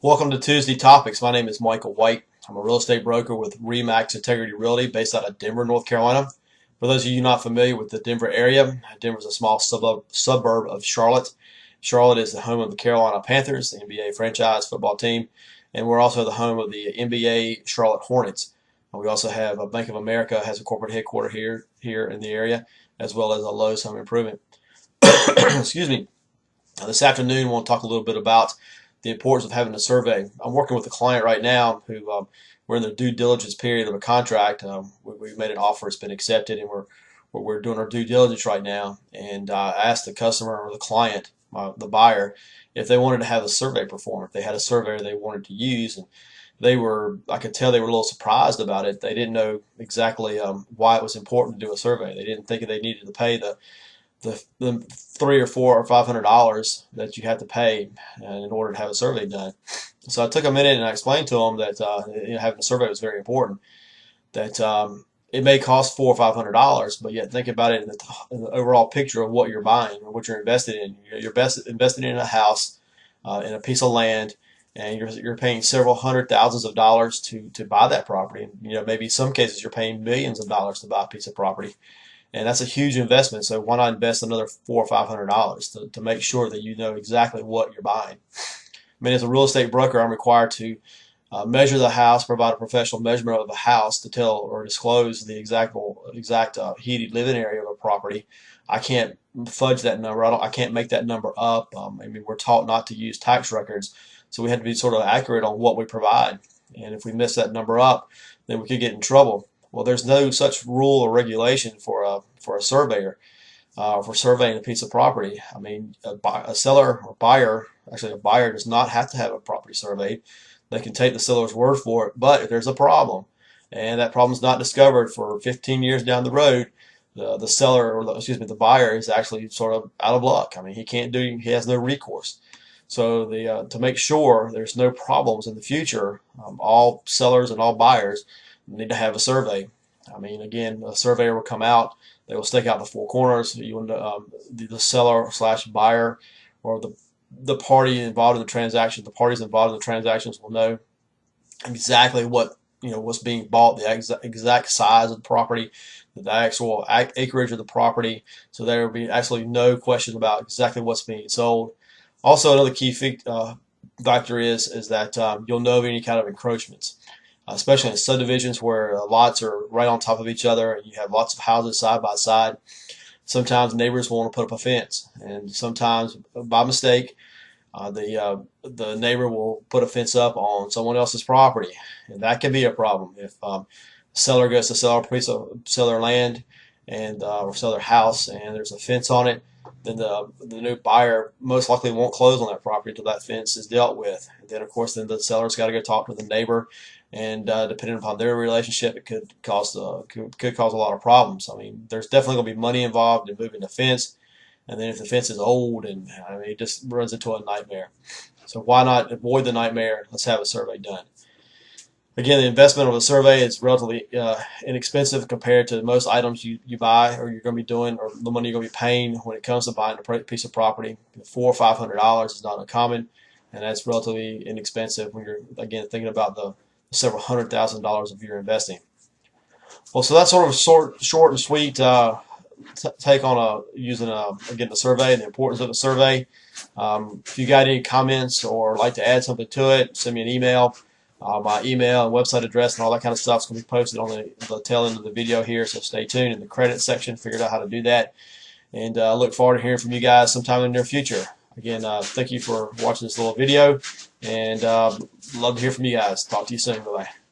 Welcome to Tuesday Topics. My name is Michael White. I'm a real estate broker with RE/MAX Integrity Realty based out of Denver, North Carolina. For those of you not familiar with the Denver area, Denver is a small suburb of Charlotte. Charlotte is the home of the Carolina Panthers, the NBA franchise football team, and we're also the home of the NBA Charlotte Hornets. We also have a Bank of America has a corporate headquarters here in the area, as well as a Lowe's Home Improvement. Excuse me. This afternoon, we'll talk a little bit about the importance of having a survey. I'm working with a client right now who we're in the due diligence period of a contract. We've made an offer, it's been accepted, and we're doing our due diligence right now. And I asked the customer or the client, the buyer, if they wanted to have a survey performed, if they had a surveyor they wanted to use, and I could tell they were a little surprised about it. They didn't know exactly why it was important to do a survey. They didn't think they needed to pay the $300 or $400 or $500 that you have to pay in order to have a survey done. So I took a minute and I explained to them that having a survey was very important. That it may cost $400 or $500, but yet think about it in the overall picture of what you're buying or what you're invested in. You're invested in a house, in a piece of land, and you're paying several hundred thousands of dollars to buy that property. And, maybe in some cases you're paying millions of dollars to buy a piece of property. And that's a huge investment, so why not invest another $400 or $500 to make sure that you know exactly what you're buying? I mean, as a real estate broker, I'm required to measure the house, provide a professional measurement of the house to tell or disclose the exact heated living area of a property. I can't fudge that number. I can't make that number up. I mean, we're taught not to use tax records, so we have to be sort of accurate on what we provide. And if we mess that number up, then we could get in trouble. Well, there's no such rule or regulation for a surveyor for surveying a piece of property. I mean, a seller or buyer, actually a buyer, does not have to have a property surveyed. They can take the seller's word for it. But if there's a problem, and that problem is not discovered for 15 years down the road, the seller or the buyer is actually sort of out of luck. I mean, he has no recourse. So to make sure there's no problems in the future, all sellers and all buyers need to have a survey. I mean, again, a surveyor will come out. They will stake out the four corners. The seller slash buyer or the party involved in the transaction, the parties involved in the transactions will know exactly what's being bought, the exact size of the property, the actual acreage of the property. So there will be absolutely no question about exactly what's being sold. Also, another key factor is that you'll know of any kind of encroachments. Especially in subdivisions where lots are right on top of each other and you have lots of houses side by side. Sometimes neighbors want to put up a fence, and sometimes by mistake the neighbor will put a fence up on someone else's property, and that can be a problem. If seller goes to sell their land or sell their house and there's a fence on it, then the new buyer most likely won't close on that property until that fence is dealt with. And then, of course, then the seller's got to go talk to the neighbor, and depending upon their relationship, it could cause a lot of problems. I mean, there's definitely going to be money involved in moving the fence, and then if the fence is old, and I mean, it just runs into a nightmare. So why not avoid the nightmare? Let's have a survey done. Again, the investment of a survey is relatively inexpensive compared to most items you buy or you're going to be doing, or the money you're going to be paying when it comes to buying a piece of property. $400 or $500 is not uncommon, and that's relatively inexpensive when you're, again, thinking about the several $100,000 of your investing. Well, so that's sort of a short and sweet take on again, the survey and the importance of the survey. If you got any comments or like to add something to it, send me an email. My email and website address and all that kind of stuff is going to be posted on the tail end of the video here, so stay tuned. In the credits section, figured out how to do that, and I look forward to hearing from you guys sometime in the near future. Again, thank you for watching this little video, and love to hear from you guys. Talk to you soon. Bye-bye.